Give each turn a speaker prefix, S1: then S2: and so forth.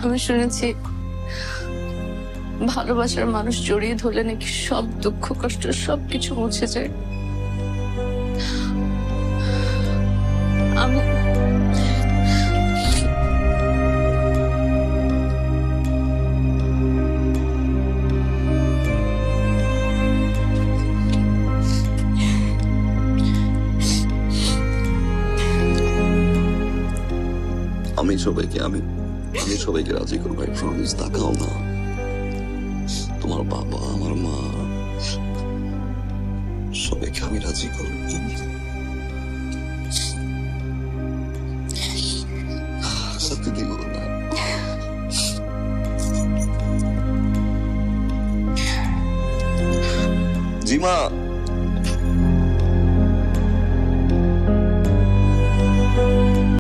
S1: আমি শুনেছি ভালোবাসার মানুষ জড়িয়ে ধরলে নাকি সব দুঃখ কষ্ট সবকিছু মুছে যায়। আমি
S2: আমি সবাইকে রাজি করবো। I promise, তাকাও না। তোমার বাবা, আমার মা, সবাইকে আমি রাজি করবো। সত্যি দিব না। জিমা।